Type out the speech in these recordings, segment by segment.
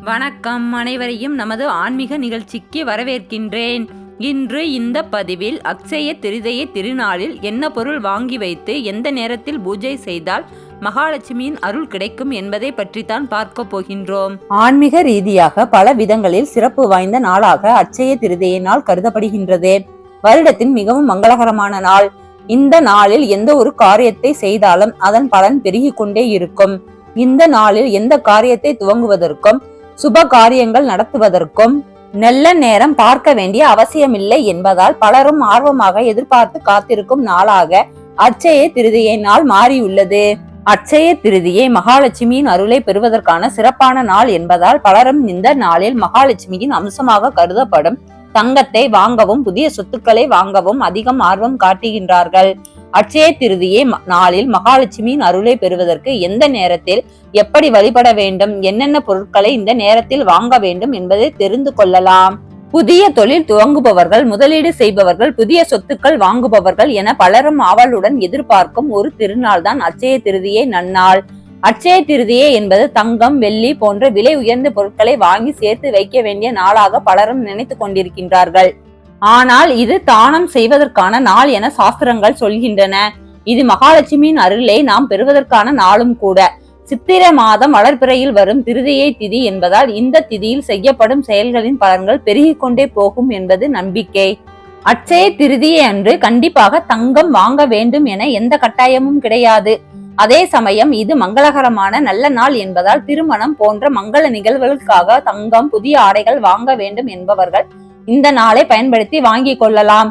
வணக்கம், அனைவரையும் நமது ஆன்மீக நிகழ்ச்சிக்கு வரவேற்கின்றேன். இன்று இந்த பதிவில் அக்ஷய திருதியை திருநாளில் என்ன பொருள் வாங்கி வைத்து எந்த நேரத்தில் பூஜை செய்தால் மகாலட்சுமியின் அருள் கிடைக்கும் என்பதை பற்றித்தான் பார்க்க போகின்றோம். ஆன்மீக ரீதியாக பல விதங்களில் சிறப்பு வாய்ந்த நாளாக அக்ஷய திருதியை நாள் கருதப்படுகின்றது. வருடத்தின் மிகவும் மங்களகரமான நாள். இந்த நாளில் எந்த ஒரு காரியத்தை செய்தாலும் அதன் பலன் பெருகிக் கொண்டே இருக்கும். இந்த நாளில் எந்த காரியத்தை துவங்குவதற்கும் சுப காரியங்கள் நடத்துவதற்கும் நல்ல நேரம் பார்க்க வேண்டிய அவசியமில்லை என்பதால் பலரும் ஆர்வமாக எதிர்பார்த்து காத்திருக்கும் நாளாக அக்ஷய திருதியை நாள் மாறியுள்ளது. அக்ஷய திருதியை மகாலட்சுமியின் அருளை பெறுவதற்கான சிறப்பான நாள் என்பதால் பலரும் இந்த நாளில் மகாலட்சுமியின் அம்சமாக கருதப்படும் தங்கத்தை வாங்கவும் புதிய சொத்துக்களை வாங்கவும் அதிகம் ஆர்வம் காட்டுகின்றார்கள். அக்ஷய திருதியை நாளில் மகாலட்சுமியின் அருளை பெறுவதற்கு எந்த நேரத்தில் எப்படி வழிபட வேண்டும், என்னென்ன பொருட்களை இந்த நேரத்தில் வாங்க வேண்டும் என்பதை தெரிந்து கொள்ளலாம். புதிய தொழில் துவங்குபவர்கள், முதலீடு செய்பவர்கள், புதிய சொத்துக்கள் வாங்குபவர்கள் என பலரும் ஆவலுடன் எதிர்பார்க்கும் ஒரு திருநாள் தான் அக்ஷய திருதியை நன்னாள். அக்ஷய திருதியை என்பது தங்கம், வெள்ளி போன்ற விலை உயர்ந்த பொருட்களை வாங்கி சேர்த்து வைக்க வேண்டிய நாளாக பலரும் நினைத்து கொண்டிருக்கின்றார்கள். ஆனால் இது தானம் செய்வதற்கான நாள் என சாஸ்திரங்கள் சொல்கின்றன. இது மகாலட்சுமியின் அருளை நாம் பெறுவதற்கான நாளும் கூட. சித்திர மாதம் வளர்பிறையில் வரும் திருதியை திதி என்பதால் இந்த திதியில் செய்யப்படும் செயல்களின் பலன்கள் பெருகிக் கொண்டே போகும் என்பது நம்பிக்கை. அக்ஷய திருதியை அன்று கண்டிப்பாக தங்கம் வாங்க வேண்டும் என எந்த கட்டாயமும் கிடையாது. அதே சமயம் இது மங்களகரமான நல்ல நாள் என்பதால் திருமணம் போன்ற மங்கள நிகழ்வுகளுக்காக தங்கம், புதிய ஆடைகள் வாங்க வேண்டும் என்பவர்கள் இந்த நாளை பயன்படுத்தி வாங்கிக் கொள்ளலாம்.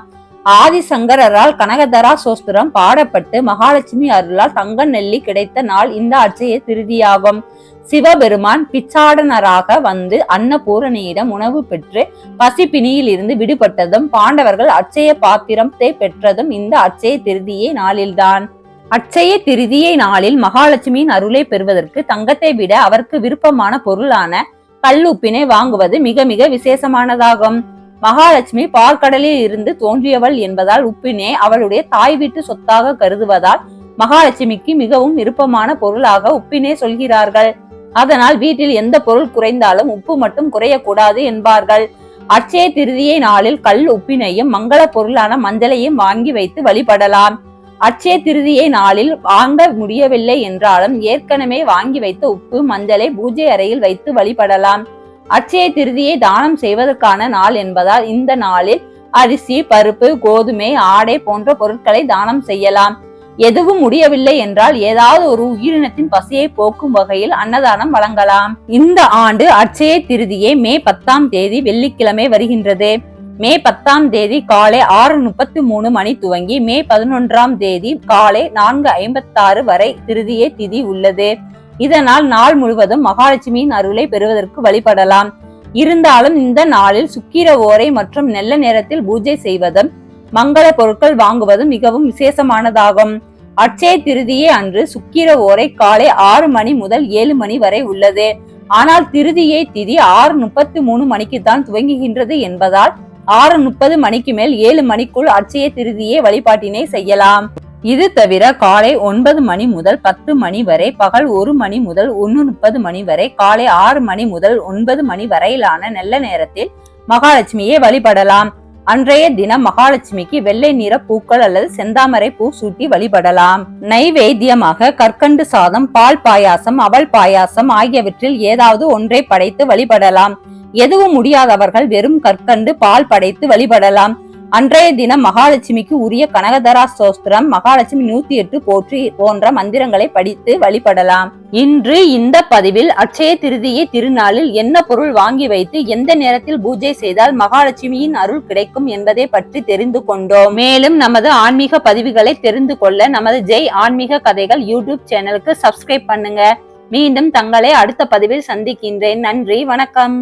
ஆதிசங்கரால் கனகதரா சோஸ்திரம் பாடப்பட்டு மகாலட்சுமி அருளால் தங்க நெல்லி கிடைத்த நாள் இந்த அக்ஷய திருதியாகும். சிவபெருமான் பிச்சாடனராக வந்து அன்னபூரணியிடம் உணவு பெற்று பசிப்பிணியில் இருந்து விடுபட்டதும் பாண்டவர்கள் அக்ஷய பாத்திரத்தை பெற்றதும் இந்த அக்ஷய திருதியை நாளில்தான். அக்ஷய திருதியை நாளில் மகாலட்சுமியின் அருளை பெறுவதற்கு தங்கத்தை விட அவருக்கு விருப்பமான பொருளான கல்லுப்பினை வாங்குவது மிக மிக விசேஷமானதாகும். மகாலட்சுமி பார்க்கடலில் இருந்து தோன்றியவள் என்பதால் உப்பினை அவளுடைய தாய் வீட்டு சொத்தாக கருதுவதால் மகாலட்சுமிக்கு மிகவும் விருப்பமான பொருளாக உப்பினை சொல்கிறார்கள். அதனால் வீட்டில் எந்த பொருள் குறைந்தாலும் உப்பு மட்டும் குறையக்கூடாது என்பார்கள். அக்ஷய திருதியை நாளில் கல் உப்பினையும் மங்கள பொருளான மஞ்சளையும் வாங்கி வைத்து வழிபடலாம். அக்ஷய திருதியை நாளில் வாங்க முடியவில்லை என்றாலும் ஏற்கனவே வாங்கி வைத்த உப்பு, மஞ்சளை பூஜை அறையில் வைத்து வழிபடலாம். அக்ஷய திருதியை தானம் செய்வதற்கான நாள் என்பதால் இந்த நாளில் அரிசி, பருப்பு, கோதுமை, ஆடை போன்ற பொருட்களை தானம் செய்யலாம். எதுவும் முடியவில்லை என்றால் ஏதாவது ஒரு உயிரினத்தின் பசியை போக்கும் வகையில் அன்னதானம் வழங்கலாம். இந்த ஆண்டு அக்ஷய திருதியை மே 10ஆம் தேதி வெள்ளிக்கிழமை வருகின்றது. மே 10ஆம் தேதி காலை 6:33 மணி துவங்கி மே 11ஆம் தேதி காலை 4:56 வரை திருதியை திதி உள்ளது. இதனால் நாள் முழுவதும் மகாலட்சுமியின் அருளை பெறுவதற்கு வழிபடலாம். இருந்தாலும் இந்த நாளில் சுக்கிர ஓரை மற்றும் நல்ல நேரத்தில் பூஜை செய்வதும் மங்கள பொருட்கள் வாங்குவதும் மிகவும் விசேஷமானதாகும். அக்ஷய திருதியை அன்று சுக்கிர ஓரை காலை 6 மணி முதல் 7 மணி வரை உள்ளது. ஆனால் திருதியை திதி 6:33 மணிக்கு தான் துவங்குகின்றது என்பதால் 6:30 மணிக்கு மேல் 7 மணிக்குள் அக்ஷய திருதியை வழிபாட்டினை செய்யலாம். இது தவிர காலை 9 மணி முதல் 10 மணி வரை, பகல் 1 மணி முதல் 1:30 மணி வரை, காலை 6 மணி முதல் 9 மணி வரையிலான நல்ல நேரத்தில் மகாலட்சுமியை வழிபடலாம். அன்றைய தினம் மகாலட்சுமிக்கு வெள்ளை நிற பூக்கள் அல்லது செந்தாமரை பூ சூட்டி வழிபடலாம். நைவேத்தியமாக கற்கண்டு சாதம், பால் பாயாசம், அவல் பாயாசம் ஆகியவற்றில் ஏதாவது ஒன்றை படைத்து வழிபடலாம். எதுவும் முடியாதவர்கள் வெறும் கற்கண்டு பால் படைத்து வழிபடலாம். அன்றைய தினம் மகாலட்சுமிக்கு உரிய கனகதரா ஸ்தோத்திரம், மகாலட்சுமி 108 போற்றி போன்ற மந்திரங்களை படித்து வழிபடலாம். இன்று இந்த பதிவில் அக்ஷய திருதியை திருநாளில் என்ன பொருள் வாங்கி வைத்து எந்த நேரத்தில் பூஜை செய்தால் மகாலட்சுமியின் அருள் கிடைக்கும் என்பதை பற்றி தெரிந்து கொண்டோம். மேலும் நமது ஆன்மீக பதிவுகளை தெரிந்து கொள்ள நமது ஜெய் ஆன்மீக கதைகள் யூடியூப் சேனலுக்கு சப்ஸ்கிரைப் பண்ணுங்க. மீண்டும் தங்களை அடுத்த பதிவில் சந்திக்கின்றேன். நன்றி, வணக்கம்.